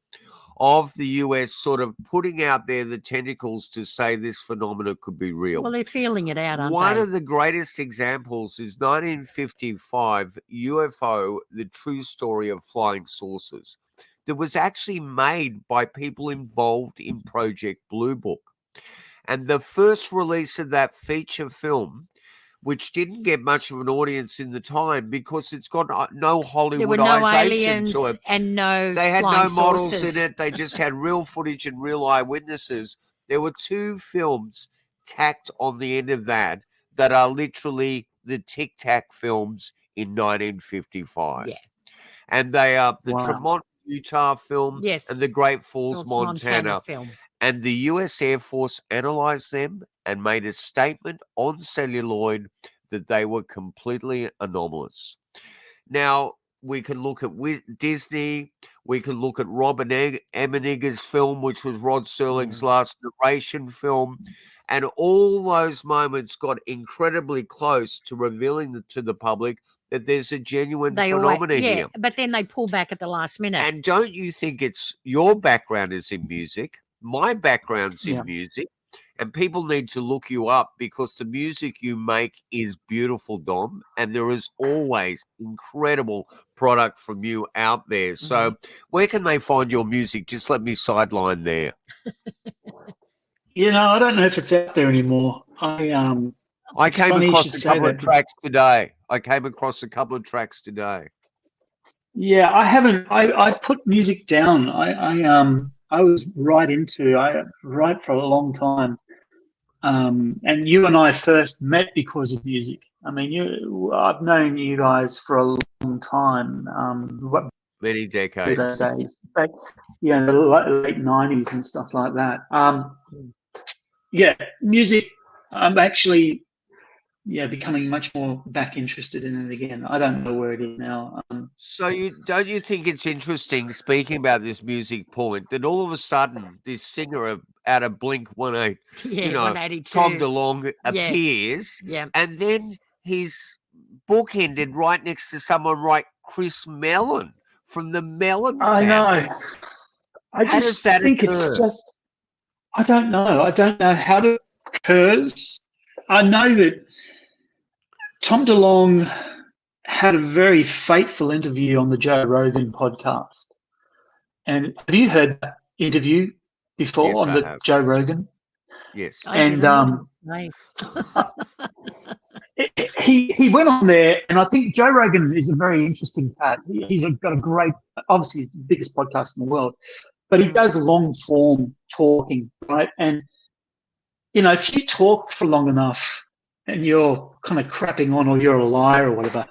of the US sort of putting out there the tentacles to say this phenomena could be real. Well, they're feeling it out, aren't One they? of the greatest examples is 1955 UFO, The True Story of Flying Saucers, that was actually made by people involved in Project Blue Book. And the first release of that feature film, which didn't get much of an audience in the time because it's got no There were Hollywoodization no aliens to it. and no They had no flying models saucers. in it. They just had real footage and real eyewitnesses. There were 2 films tacked on the end of that are literally the Tic Tac films in 1955. Yeah. And they are the Wow. Tremont, Utah film Yes. and the Great Falls, Falls, Montana. film. And the US Air Force analyzed them and made a statement on celluloid that they were completely anomalous. Now, we can look at Disney. We can look at Robert Emenegger's film, which was Rod Serling's last narration film. And all those moments got incredibly close to revealing to the public that there's a genuine phenomena here. But then they pull back at the last minute. And don't you think it's your background is in music? My background's in music. And people need to look you up because the music you make is beautiful, Dom. And there is always incredible product from you out there. So where can they find your music? Just let me sideline there. You know, I don't know if it's out there anymore. I came funny you across should a say couple that. of tracks today. Yeah, I haven't. I put music down. I was right for a long time. And you and I first met because of music. I mean, I've known you guys for a long time. Many decades. Those days, back, the late '90s and stuff like that. Music. I'm actually, becoming much more back interested in it again. I don't know where it is now. So don't you think it's interesting, speaking about this music point, that all of a sudden this singer out of Blink 182, 182. Tom DeLonge appears, and then he's bookended right next to someone like Chris Mellon from the Mellon family. I know. I How just does that think occur? it's just. I don't know. I don't know how it occurs. I know that Tom DeLonge had a very fateful interview on the Joe Rogan podcast. And have you heard that interview before Yes, on I the have. Joe Rogan? Yes. And he went on there, and I think Joe Rogan is a very interesting cat. He's got a great, obviously it's the biggest podcast in the world, but he does long form talking, right? And if you talk for long enough and you're kind of crapping on, or you're a liar or whatever,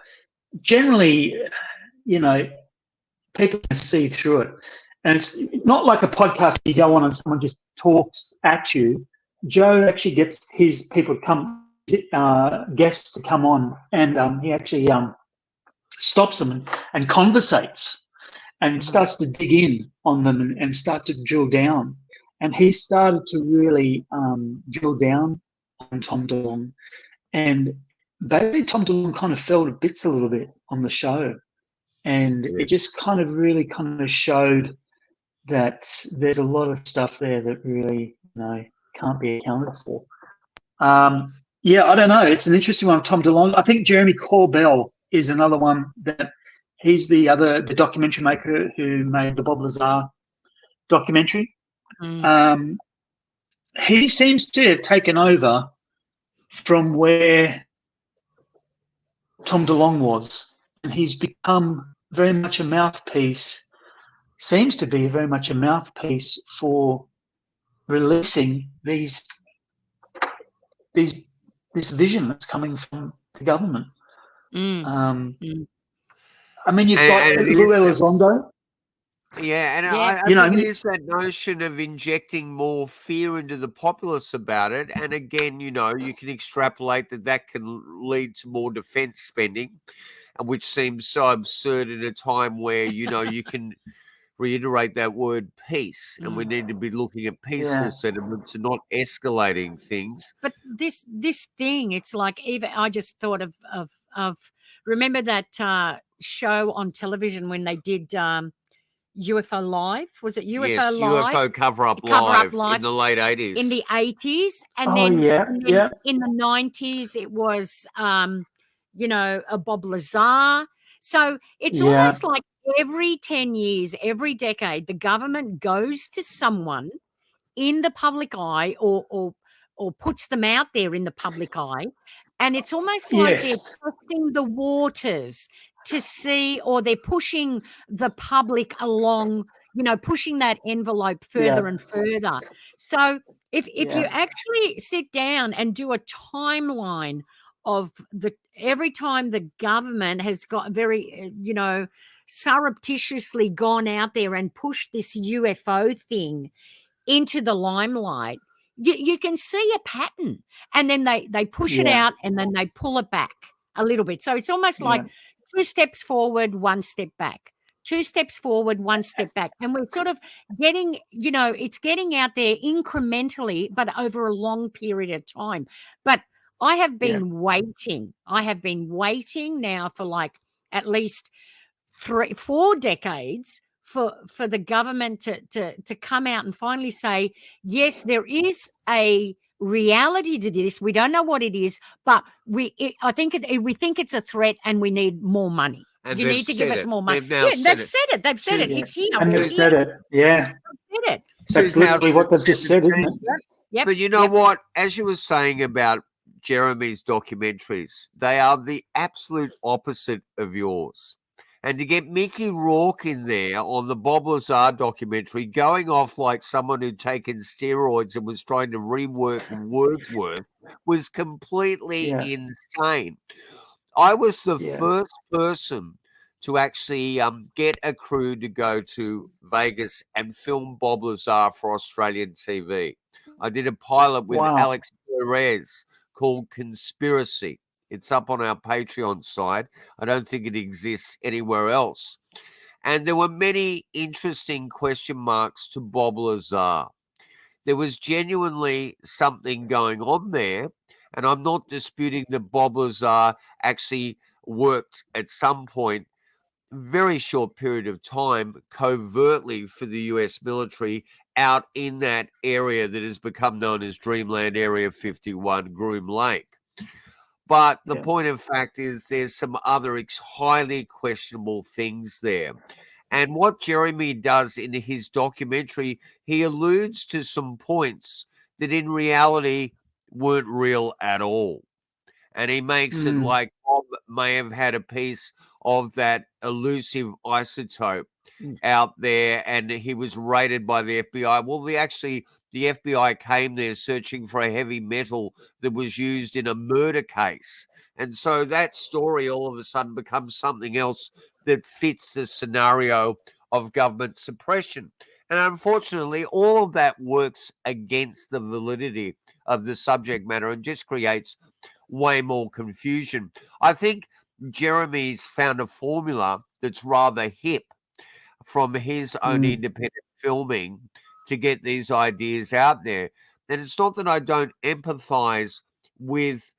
generally, people can see through it. And it's not like a podcast you go on and someone just talks at you. Joe actually gets his people to come, guests to come on, and he actually stops them and conversates and starts to dig in on them and start to drill down. And he started to really drill down on Tom DeLonge. And basically Tom DeLonge kind of fell to bits a little bit on the show. And it just kind of showed that there's a lot of stuff there that really, can't be accounted for. I don't know. It's an interesting one, Tom DeLonge. I think Jeremy Corbell is another one that he's the documentary maker who made the Bob Lazar documentary. He seems to have taken over from where Tom DeLonge was, and he's become very much a mouthpiece, seems to be very much a mouthpiece for releasing this vision that's coming from the government. I mean, you've got Lou Elizondo. Yeah, and Yeah. I think it is that notion of injecting more fear into the populace about it. And again, you can extrapolate that can lead to more defense spending, which seems so absurd in a time where, you can reiterate that word peace, and we need to be looking at peaceful sentiments and not escalating things. But this thing, it's like, even I just thought of remember that show on television when they did UFO Live? Was it UFO Yes, Live? UFO Cover-Up Live in the late 80s. In the 80s. And Oh, then, yeah, and then yeah. in the 90s, it was, a Bob Lazar. So it's almost like every 10 years, every decade, the government goes to someone in the public eye or puts them out there in the public eye. And it's almost like they're testing the waters to see, or they're pushing the public along, pushing that envelope further and further. So if you actually sit down and do a timeline of every time the government has got very, surreptitiously gone out there and pushed this UFO thing into the limelight, you can see a pattern, and then they push it out and then they pull it back a little bit. So it's almost like 2 steps forward, 1 step back, 2 steps forward, 1 step back. And we're sort of getting, it's getting out there incrementally, but over a long period of time. But I have been waiting. I have been waiting now for like at least 4 decades for the government to come out and finally say, yes, there is a reality to this. We don't know what it is, but we think it's a threat, and we need more money. And you need to give us more money. They've said it. They've said it. It's here. And they've said it. Yeah. They've said it. That's literally what they've just said, isn't it? Yep. But you know what? As you were saying about Jeremy's documentaries, they are the absolute opposite of yours. And to get Mickey Rourke in there on the Bob Lazar documentary, going off like someone who'd taken steroids and was trying to rework Wordsworth, was completely insane. I was the first person to actually get a crew to go to Vegas and film Bob Lazar for Australian TV. I did a pilot with Alex Perez called Conspiracy. It's up on our Patreon site. I don't think it exists anywhere else. And there were many interesting question marks to Bob Lazar. There was genuinely something going on there. And I'm not disputing that Bob Lazar actually worked at some point, very short period of time, covertly for the US military out in that area that has become known as Dreamland Area 51, Groom Lake. But the point of fact is there's some other highly questionable things there. And what Jeremy does in his documentary, he alludes to some points that in reality weren't real at all. And he makes it like Bob may have had a piece of that elusive isotope out there, and he was raided by the FBI. Well, the FBI came there searching for a heavy metal that was used in a murder case. And so that story all of a sudden becomes something else that fits the scenario of government suppression. And unfortunately, all of that works against the validity of the subject matter and just creates way more confusion. I think Jeremy's found a formula that's rather hip from his own independent filming to get these ideas out there. And it's not that I don't empathize with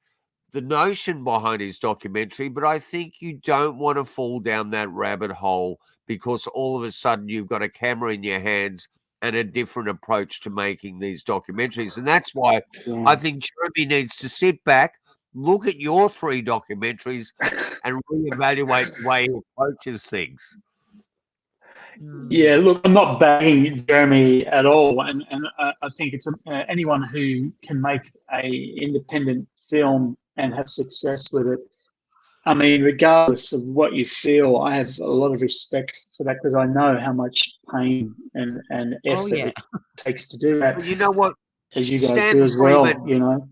the notion behind his documentary, but I think you don't want to fall down that rabbit hole because all of a sudden you've got a camera in your hands and a different approach to making these documentaries. And that's why I think Jeremy needs to sit back, look at your 3 documentaries and reevaluate the way he approaches things. Yeah, look, I'm not bagging Jeremy at all, and I think it's anyone who can make a independent film and have success with it I mean, regardless of what you feel, I have a lot of respect for that because I know how much pain and Oh, effort yeah. it takes to do that, Well, you know what? as you guys do Stanton as well, Freeman, you know.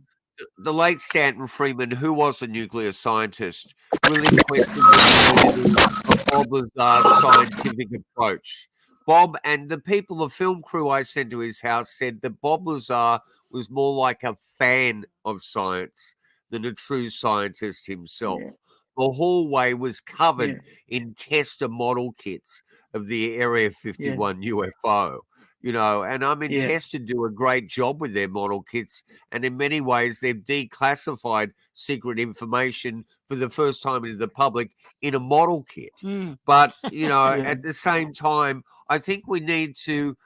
the late Stanton Freeman, who was a nuclear scientist, really questioned the validity of Bob Lazar's scientific approach. Bob and the people, the film crew I sent to his house, said that Bob Lazar was more like a fan of science than a true scientist himself. Yeah, The hallway was yeah, covered in tester model kits of the Area yeah, 51 UFO. And I mean, yeah, Tester do a great job with their model kits, and in many ways, they've declassified secret information for the first time into the public in a model kit. Mm. But, yeah, at the same time, I think we need to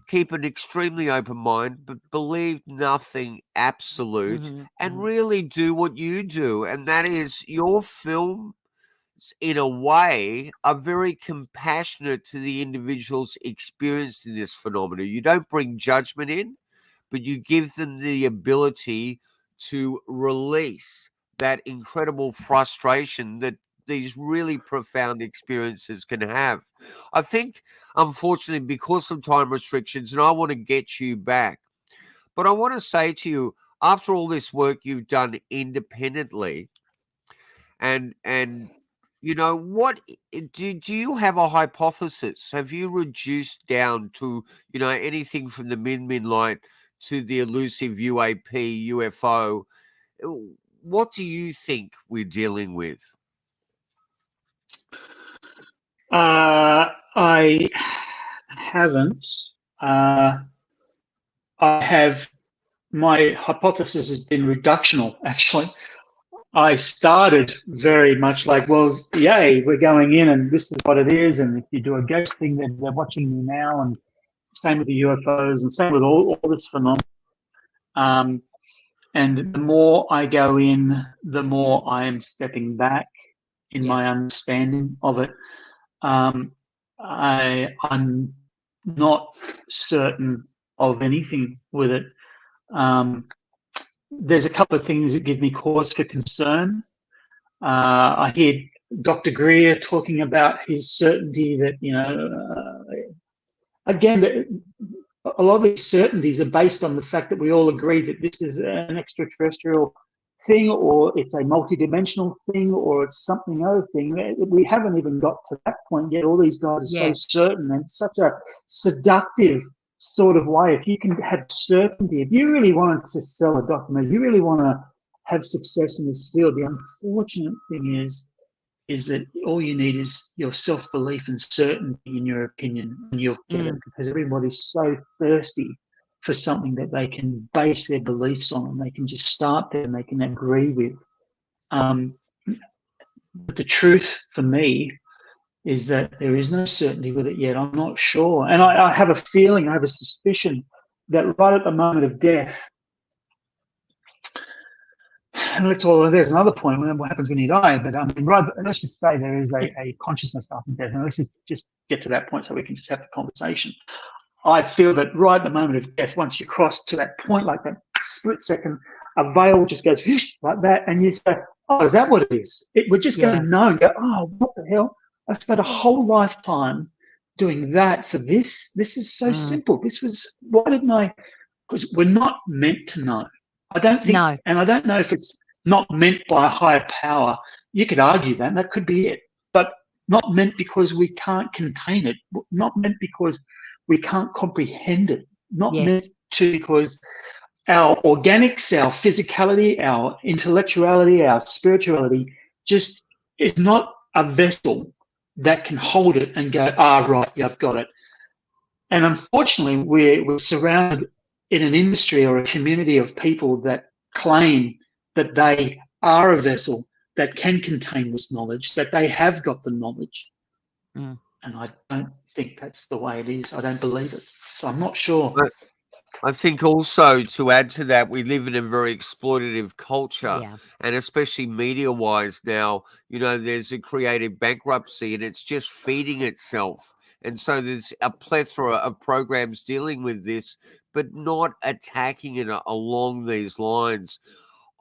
keep an extremely open mind, but believe nothing absolute Mhm, and mhm. really do what you do. And that is your film, in a way, are very compassionate to the individuals experiencing this phenomenon. You don't bring judgment in, but you give them the ability to release that incredible frustration that these really profound experiences can have. I think, unfortunately, because of time restrictions, and I want to get you back, but I want to say to you, after all this work you've done independently, and what do you have a hypothesis? Have you reduced down to anything from the min light to the elusive UFO? Uh, what do you think we're dealing with? I haven't. Uh, I have my hypothesis has been reductional. Actually, I started very much like, well, yay, we're going in, and this is what it is. And if you do a ghost thing, they're watching me now, and same with the UFOs, and same with all this phenomenon. And the more I go in, the more I am stepping back in Yeah. my understanding of it. I'm not certain of anything with it. There's a couple of things that give me cause for concern. I hear Dr. Greer talking about his certainty that, again, a lot of these certainties are based on the fact that we all agree that this is an extraterrestrial thing, or it's a multidimensional thing, or it's something other thing. We haven't even got to that point yet. All these guys are so Yeah. certain, and such a seductive sort of way. If you can have certainty, if you really wanted to sell a document, you really want to have success in this field, the unfortunate thing is that all you need is your self-belief and certainty in your opinion, and you'll get it, because everybody's so thirsty for something that they can base their beliefs on, and they can just start there and they can agree with. But the truth for me is that there is no certainty with it yet. I'm not sure. And I have a feeling, I have a suspicion that right at the moment of death, and there's another point, what happens when you die, but I mean, let's just say there is a consciousness after death, and let's just get to that point so we can just have the conversation. I feel that right at the moment of death, once you cross to that point, like that split second, a veil just goes like that, and you say, oh, is that what it is? We're just going to know and go, oh, what the hell? I spent a whole lifetime doing that for this. This is so simple. Why didn't I? Because we're not meant to know. I don't think, No. and I don't know if it's not meant by a higher power. You could argue that, and that could be it, but not meant because we can't contain it, not meant because we can't comprehend it, not meant Yes. to because our organics, our physicality, our intellectuality, our spirituality just is not a vessel that can hold it and go, right, yeah, I've got it. And unfortunately, we're surrounded in an industry or a community of people that claim that they are a vessel that can contain this knowledge, that they have got the knowledge. And I don't think that's the way it is. I don't believe it. So I'm not sure. But I think also, to add to that, we live in a very exploitative culture, Yeah. and especially media-wise now, there's a creative bankruptcy and it's just feeding itself. And so there's a plethora of programs dealing with this, but not attacking it along these lines.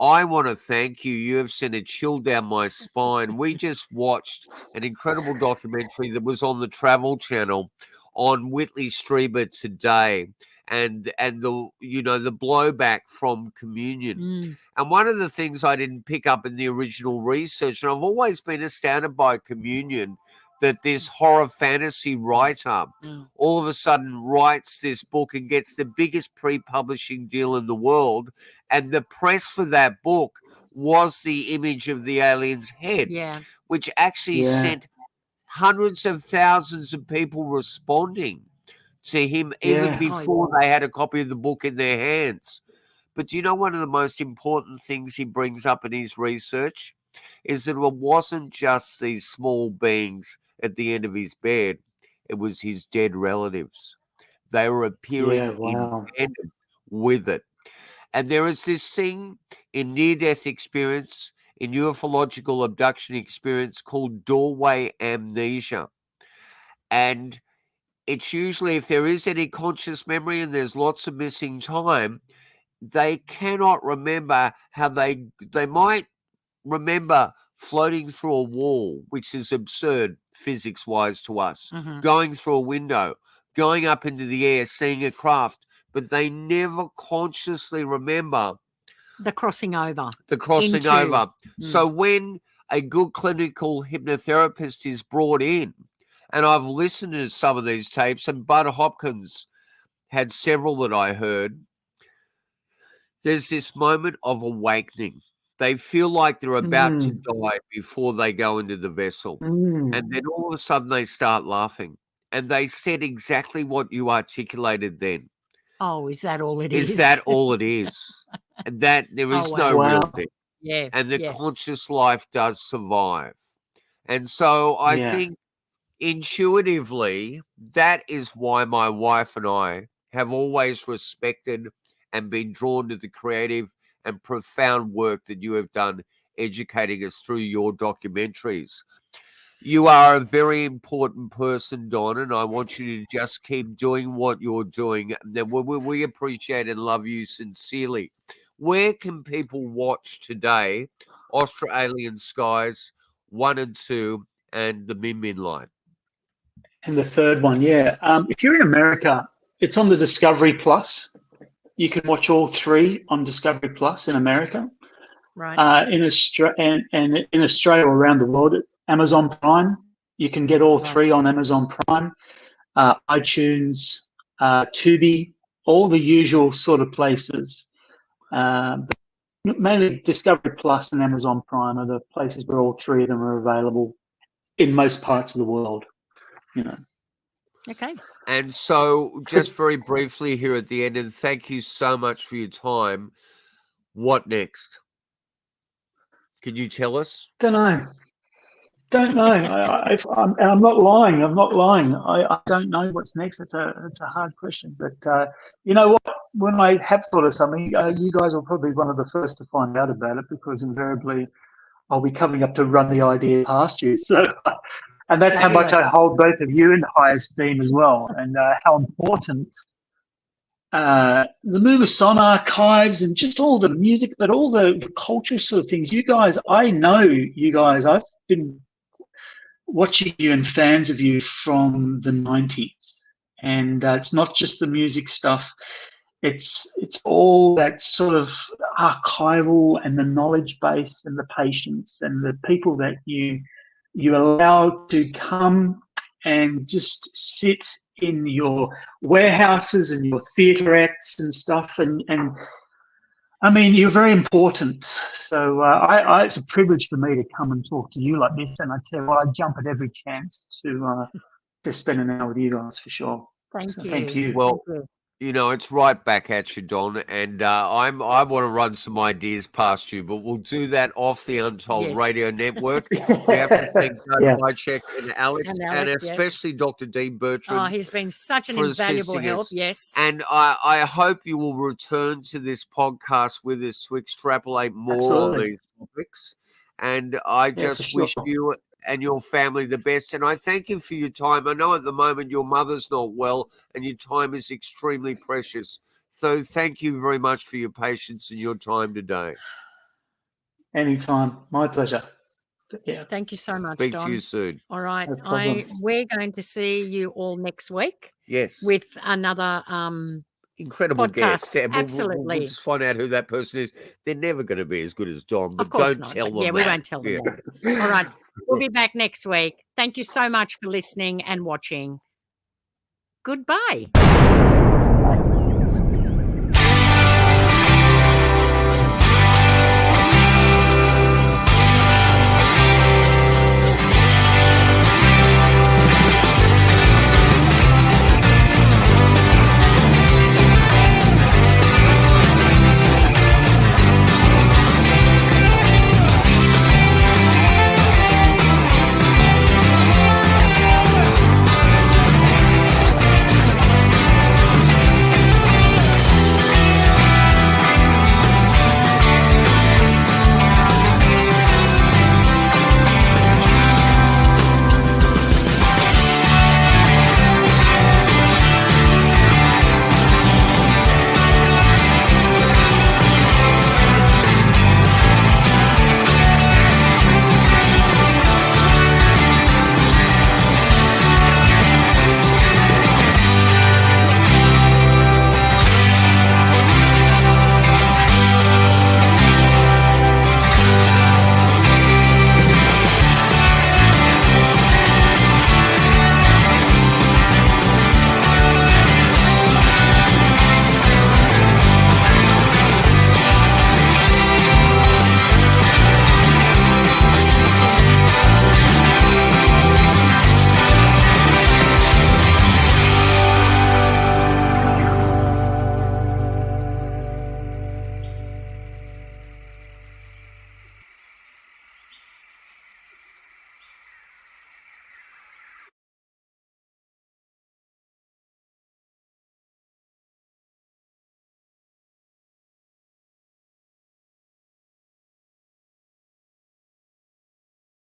I want to thank you. You have sent a chill down my spine. We just watched an incredible documentary that was on the Travel Channel on Whitley Strieber today, and the the blowback from communion. And one of the things I didn't pick up in the original research, and I've always been astounded by communion, that this horror fantasy writer all of a sudden writes this book and gets the biggest pre-publishing deal in the world. And the press for that book was the image of the alien's head, which actually sent hundreds of thousands of people responding to him even before they had a copy of the book in their hands. But do you know one of the most important things he brings up in his research is that it wasn't just these small beings at the end of his bed, it was his dead relatives. They were appearing in tandem with it. And there is this thing in near-death experience, in ufological abduction experience, called doorway amnesia. And it's usually, if there is any conscious memory and there's lots of missing time, they cannot remember how they might remember floating through a wall, which is absurd physics-wise to us, going through a window, going up into the air, seeing a craft, but they never consciously remember the crossing over. So when a good clinical hypnotherapist is brought in, and I've listened to some of these tapes, and Bud Hopkins had several that I heard, there's this moment of awakening. They feel like they're about to die before they go into the vessel. And then all of a sudden they start laughing. And they said exactly what you articulated then. Oh, is that all it is? Is that all it is? That there is no real thing. Yeah. And the conscious life does survive. And so I think intuitively, that is why my wife and I have always respected and been drawn to the creative and profound work that you have done educating us through your documentaries. You are a very important person, Don, and I want you to just keep doing what you're doing. We appreciate and love you sincerely. Where can people watch today Australien Skies 1 and 2 and the Min Min line? And the third one, if you're in America, it's on the Discovery Plus. You can watch all three on Discovery Plus in America. Right. In Australia and in Australia or around the world, Amazon Prime. You can get all three on Amazon Prime, iTunes, Tubi, all the usual sort of places. But mainly Discovery Plus and Amazon Prime are the places where all three of them are available in most parts of the world. Okay. And so just very briefly here at the end, and thank you so much for your time. What next? Can you tell us? Don't know. I'm not lying. I don't know what's next. It's a hard question. But you know what? When I have thought of something, you guys will probably be one of the first to find out about it, because invariably I'll be coming up to run the idea past you. So, and that's how much I hold both of you in high esteem as well, and how important the Movasson archives and just all the music, but all the culture sort of things. You guys, I know you guys. I've been watching you and fans of you from the 90s, and it's not just the music stuff. It's all that sort of archival and the knowledge base and the patience and the people that you allow to come and just sit in your warehouses and your theatre acts and stuff, and I mean, you're very important. So it's a privilege for me to come and talk to you like this, and I tell you what, I jump at every chance to spend an hour with you guys for sure. Thank you. Well, it's right back at you, Don, and I want to run some ideas past you, but we'll do that off the Untold Radio Network. We have to thank Doug Wycheck and Alex, and especially Dr. Dean Bertrand. Oh, he's been such an invaluable help, yes. And I hope you will return to this podcast with us to extrapolate more on these topics. And I just wish you and your family the best. And I thank you for your time. I know at the moment your mother's not well and your time is extremely precious. So thank you very much for your patience and your time today. Anytime. My pleasure. But yeah, Thank you so much, Speak Don. to you soon. All right. no problem. We're going to see you all next week Yes. with another Incredible podcast. guest. And we'll Absolutely. just find out who that person is. They're never going to be as good as Don, but Of course don't not. tell But them yeah, that. we won't tell them Yeah. that. All right. We'll be back next week. Thank you so much for listening and watching. Goodbye.